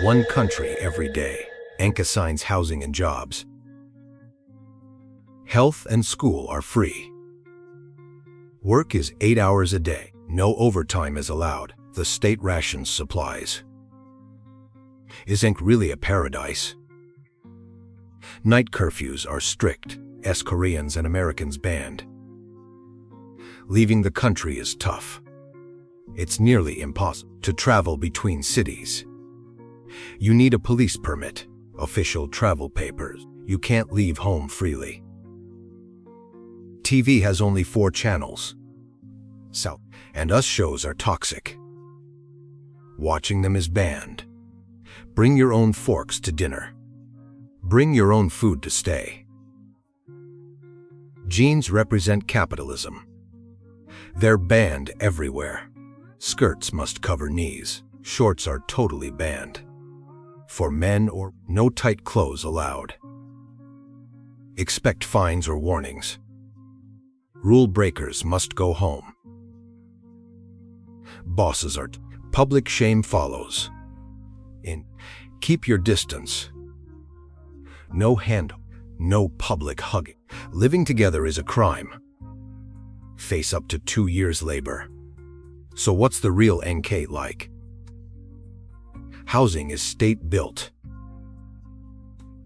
One country every day. ENC assigns housing and jobs. Health and school are free. Work is 8 hours a day. No overtime is allowed. The state rations supplies. Is ENC really a paradise? Night curfews are strict. As Koreans and Americans banned. Leaving the country is tough. It's nearly impossible to travel between cities. You need a police permit, official travel papers. You can't leave home freely. TV has only 4 channels. South and Us shows are toxic. Watching them is banned. Bring your own forks to dinner. Bring your own food to stay. Jeans represent capitalism. They're banned everywhere. Skirts must cover knees. Shorts are totally banned. For men or no tight clothes allowed. Expect fines or warnings. Rule breakers must go home. Bosses are public shame follows. Keep your distance. No hand, no public hugging. Living together is a crime. Face up to 2 years labor. So what's the real NK like? Housing is state-built.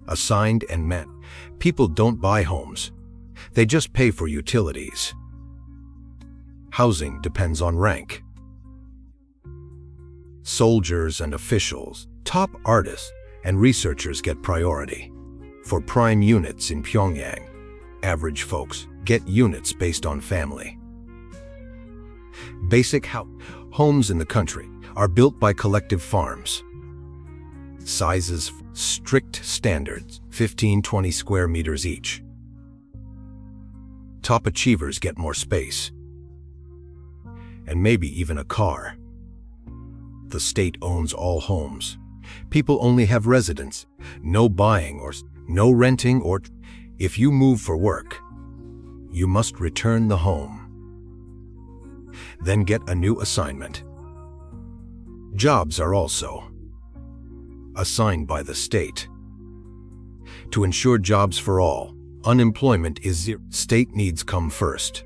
Assigned and met. People don't buy homes. They just pay for utilities. Housing depends on rank. Soldiers and officials, top artists, and researchers get priority. For prime units in Pyongyang, average folks get units based on family. Basic homes in the country are built by collective farms. Sizes, strict standards, 15-20 square meters each. Top achievers get more space. And maybe even a car. The state owns all homes. People only have residence, no buying or no renting, or if you move for work, you must return the home. Then get a new assignment. Jobs are also assigned by the state. To ensure jobs for all, unemployment is zero. State needs come first.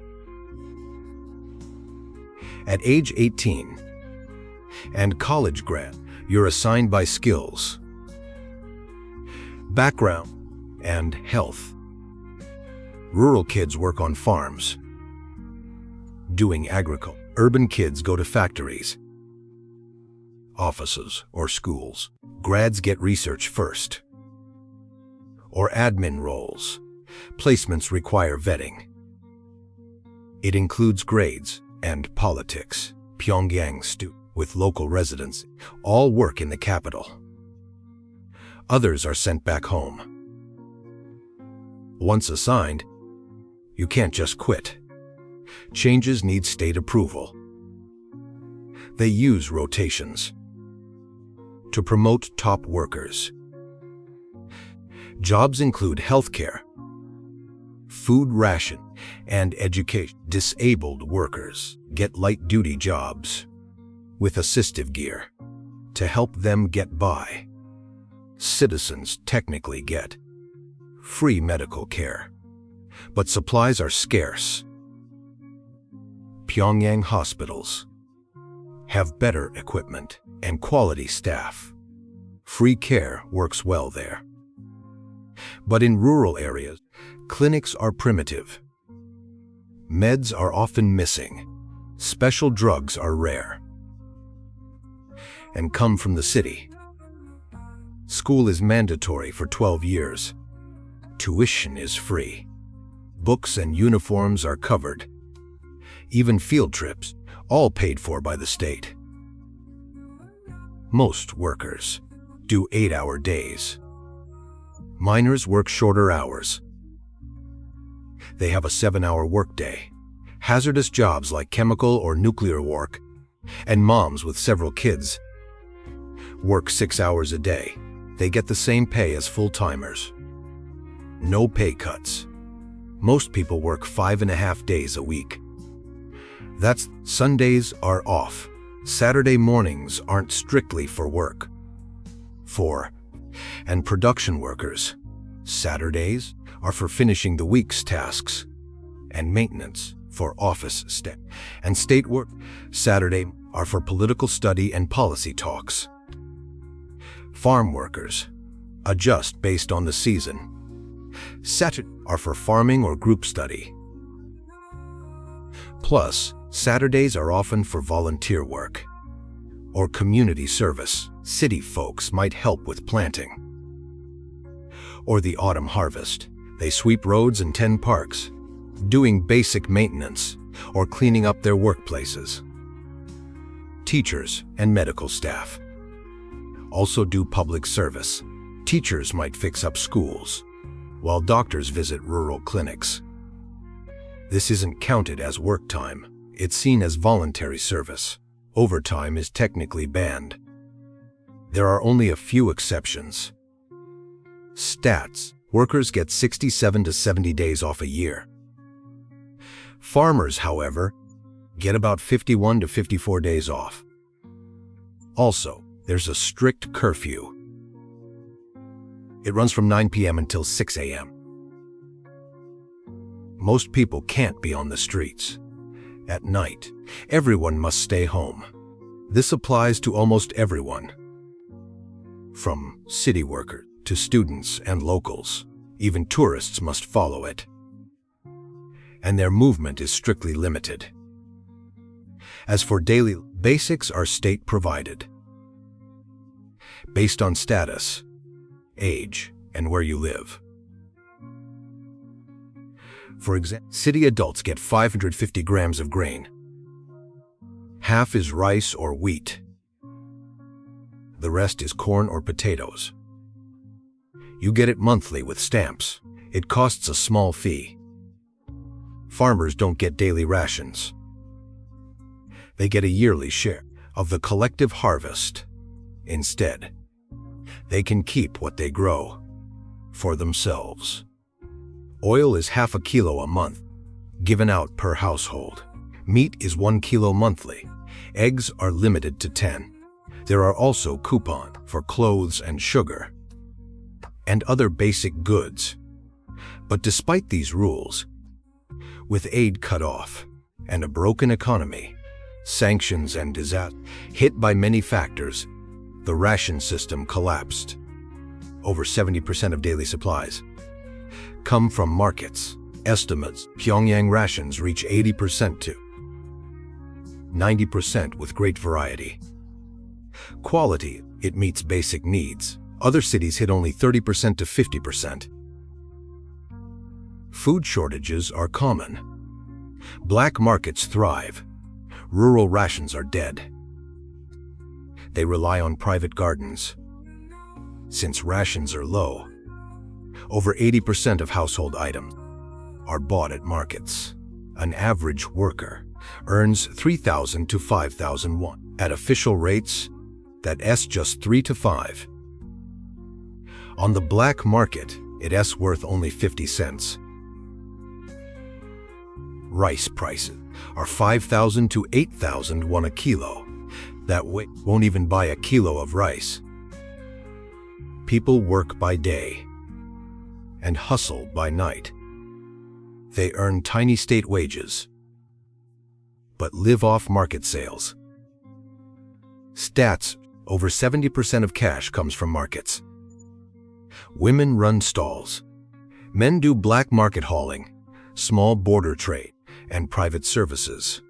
At age 18 and college grad, you're assigned by skills, background, and health. Rural kids work on farms, doing agriculture. Urban kids go to factories, offices, or schools. Grads get research first, or admin roles. Placements require vetting. It includes grades and politics. Pyongyang students with local residents all work in the capital. Others are sent back home. Once assigned, you can't just quit. Changes need state approval. They use rotations to promote top workers. Jobs include healthcare, food ration, and education. Disabled workers get light-duty jobs with assistive gear to help them get by. Citizens technically get free medical care, but supplies are scarce. Pyongyang hospitals have better equipment and quality staff. Free care works well there. But in rural areas, clinics are primitive. Meds are often missing. Special drugs are rare and come from the city. School is mandatory for 12 years. Tuition is free. Books and uniforms are covered. Even field trips, all paid for by the state. Most workers do 8-hour days. Miners work shorter hours. They have a 7-hour workday. Hazardous jobs like chemical or nuclear work, and moms with several kids work 6 hours a day. They get the same pay as full-timers. No pay cuts. Most people work 5.5 days a week. That's Sundays are off. Saturday mornings aren't strictly for work. 4. And production workers. Saturdays are for finishing the week's tasks, and maintenance for office staff. And state work. Saturday are for political study and policy talks. Farm workers adjust based on the season. Saturday are for farming or group study. Plus, Saturdays are often for volunteer work or community service. City folks might help with planting. Or the autumn harvest. They sweep roads and tend parks, doing basic maintenance or cleaning up their workplaces. Teachers and medical staff also do public service. Teachers might fix up schools, while doctors visit rural clinics. This isn't counted as work time. It's seen as voluntary service. Overtime is technically banned. There are only a few exceptions. Stats. Workers get 67 to 70 days off a year. Farmers, however, get about 51 to 54 days off. Also, there's a strict curfew. It runs from 9 p.m. until 6 a.m. Most people can't be on the streets. At night, everyone must stay home. This applies to almost everyone, from city workers to students and locals. Even tourists must follow it. And their movement is strictly limited. As for daily basics, are state provided, based on status, age, and where you live. For example, city adults get 550 grams of grain. Half is rice or wheat. The rest is corn or potatoes. You get it monthly with stamps. It costs a small fee. Farmers don't get daily rations. They get a yearly share of the collective harvest. Instead, they can keep what they grow for themselves. Oil is half a kilo a month, given out per household. Meat is 1 kilo monthly. Eggs are limited to 10. There are also coupons for clothes and sugar, and other basic goods. But despite these rules, with aid cut off and a broken economy, sanctions and disaster hit by many factors, the ration system collapsed. Over 70% of daily supplies come from markets. Estimates: Pyongyang rations reach 80% to 90% with great variety. Quality: it meets basic needs. Other cities hit only 30% to 50%. Food shortages are common. Black markets thrive. Rural rations are dead. They rely on private gardens. Since rations are low, over 80% of household items are bought at markets. An average worker earns 3,000 to 5,000 won. At official rates, that's just 3 to 5. On the black market, it's worth only 50 cents. Rice prices are 5,000 to 8,000 won a kilo. That won't even buy a kilo of rice. People work by day and hustle by night. They earn tiny state wages, but live off market sales. Stats: over 70% of cash comes from markets. Women run stalls. Men do black market hauling, small border trade, and private services.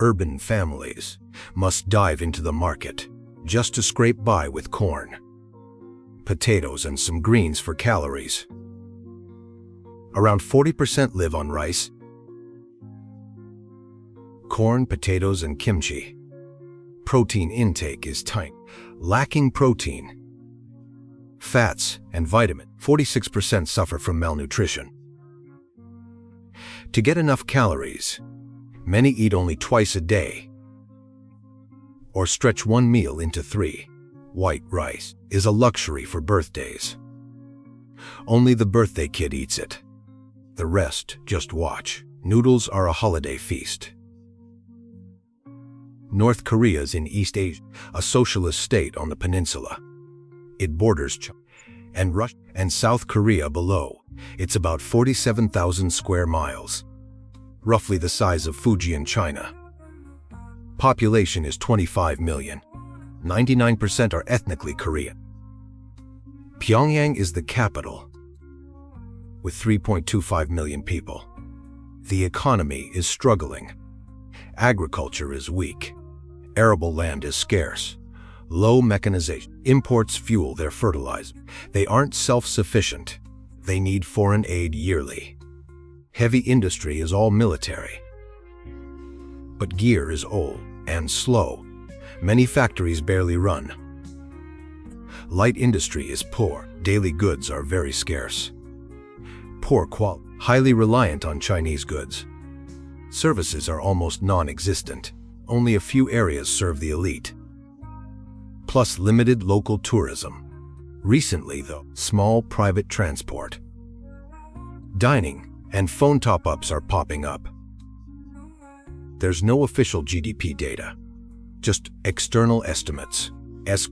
Urban families must dive into the market just to scrape by with corn, potatoes, and some greens for calories. Around 40% live on rice, corn, potatoes, and kimchi. Protein intake is tiny, lacking protein, fats, and vitamin. 46% suffer from malnutrition. To get enough calories, many eat only twice a day or stretch one meal into 3. White rice is a luxury for birthdays. Only the birthday kid eats it. The rest just watch. Noodles are a holiday feast. North Korea is in East Asia, a socialist state on the peninsula. It borders China and Russia and South Korea below. It's about 47,000 square miles, roughly the size of Fujian, China. Population is 25 million. 99% are ethnically Korean. Pyongyang is the capital, with 3.25 million people. The economy is struggling. Agriculture is weak. Arable land is scarce. Low mechanization. Imports fuel their fertilizer. They aren't self-sufficient. They need foreign aid yearly. Heavy industry is all military. But gear is old and slow. Many factories barely run. Light industry is poor. Daily goods are very scarce. Poor quality. Highly reliant on Chinese goods. Services are almost non-existent. Only a few areas serve the elite. Plus limited local tourism. Recently, though, small private transport, dining, and phone top-ups are popping up. There's no official GDP data, just external estimates.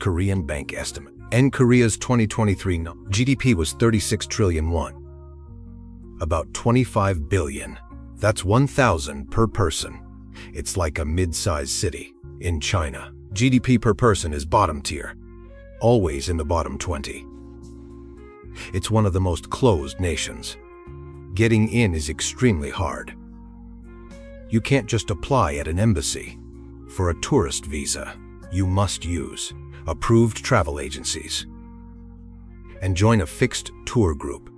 Korean Bank estimate. Korea's 2023 GDP was 36 trillion won. About 25 billion. That's 1,000 per person. It's like a mid-sized city. In China, GDP per person is bottom tier, always in the bottom 20. It's one of the most closed nations. Getting in is extremely hard. You can't just apply at an embassy. For a tourist visa, you must use approved travel agencies and join a fixed tour group.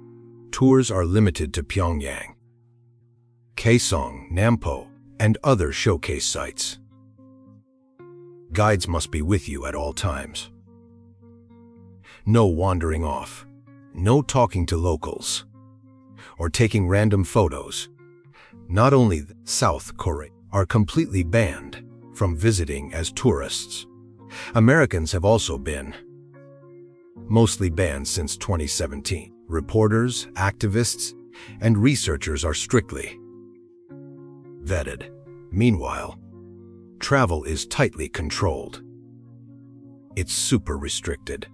Tours are limited to Pyongyang, Kaesong, Nampo, and other showcase sites. Guides must be with you at all times. No wandering off. No talking to locals or taking random photos. Not only South Korea are completely banned from visiting as tourists. Americans have also been mostly banned since 2017. Reporters, activists, and researchers are strictly vetted. Meanwhile, travel is tightly controlled. It's super restricted.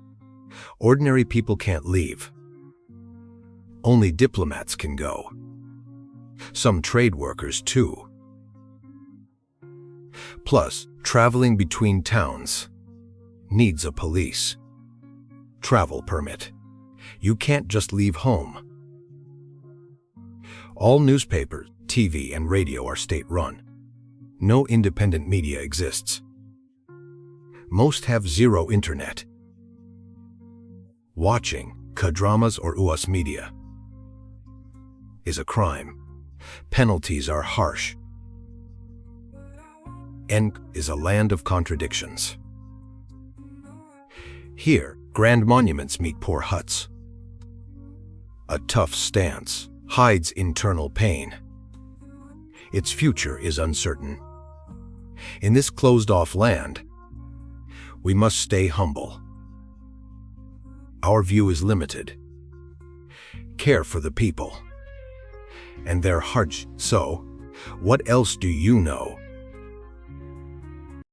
Ordinary people can't leave. Only diplomats can go. Some trade workers too. Plus, traveling between towns needs a police travel permit. You can't just leave home. All newspapers, TV, and radio are state-run. No independent media exists. Most have zero internet. Watching K-dramas or US media is a crime. Penalties are harsh. Is a land of contradictions. Here, grand monuments meet poor huts. A tough stance hides internal pain. Its future is uncertain. In this closed-off land, we must stay humble. Our view is limited. Care for the people and their hearts. So, what else do you know?